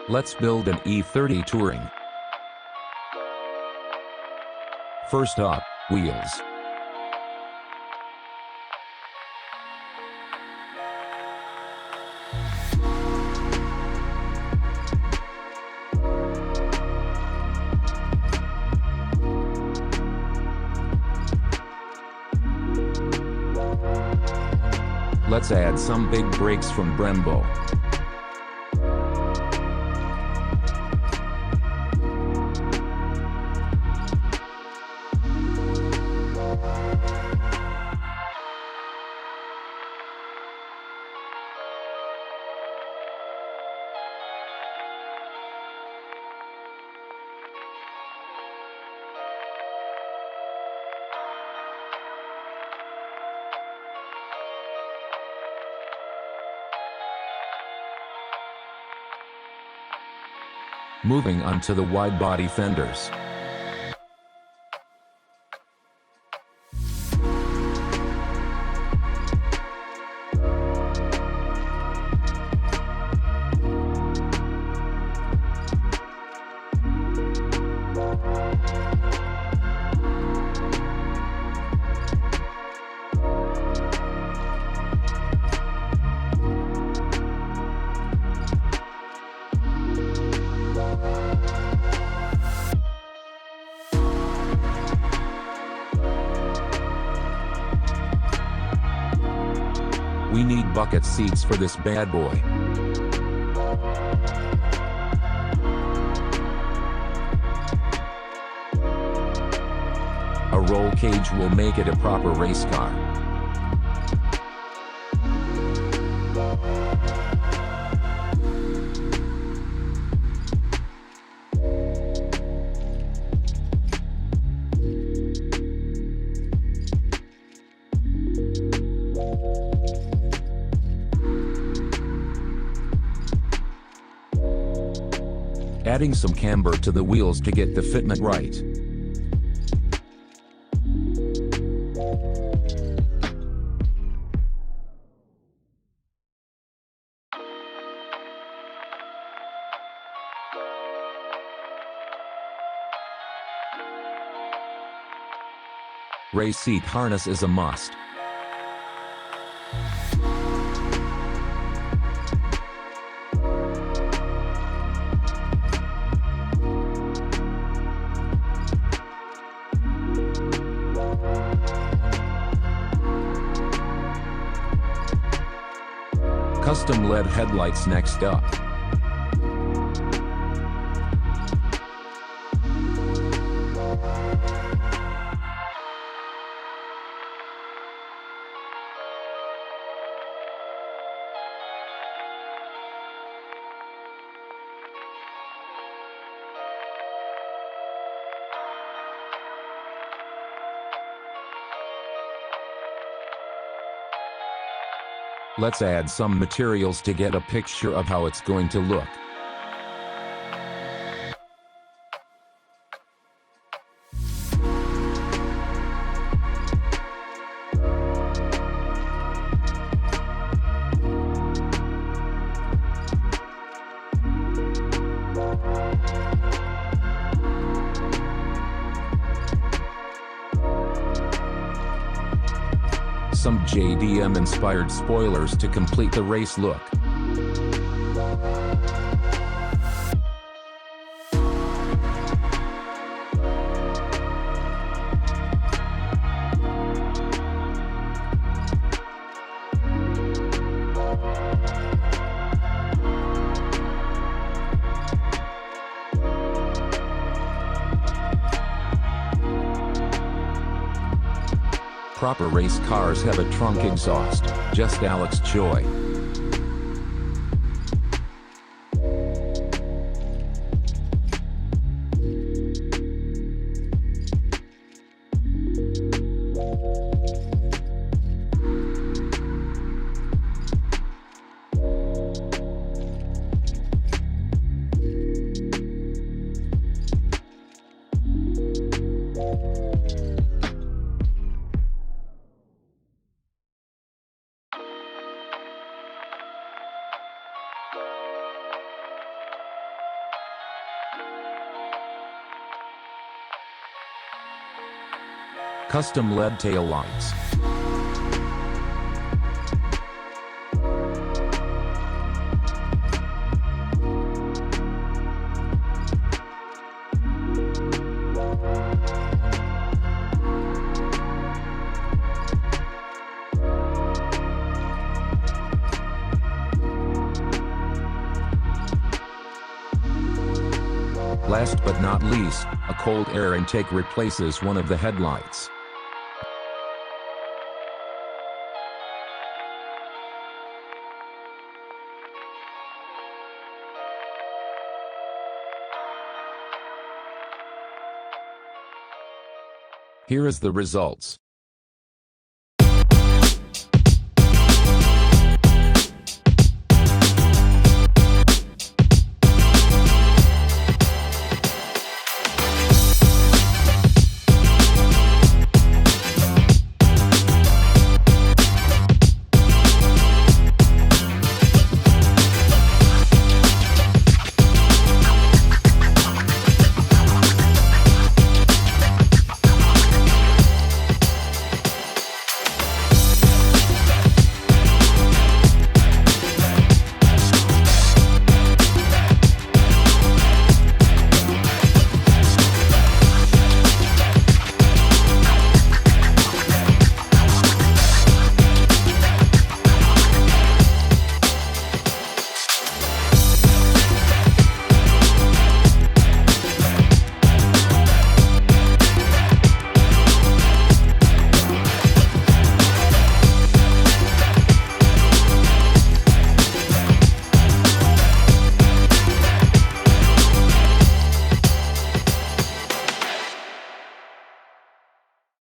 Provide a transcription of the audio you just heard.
Let's build an E30 Touring. First up, wheels. Let's add some big brakes from Brembo. Moving on to the wide-body fenders. We need bucket seats for this bad boy. A roll cage will make it a proper race car. Adding some camber to the wheels to get the fitment right. Race seat harness is a must. Custom LED headlights next up. Let's add some materials to get a picture of how it's going to look. Some JDM-inspired spoilers to complete the race look. Proper race cars have a trunk exhaust, just Alex joy. Custom LED taillights. Last but not least, a cold air intake replaces one of the headlights. Here is the results.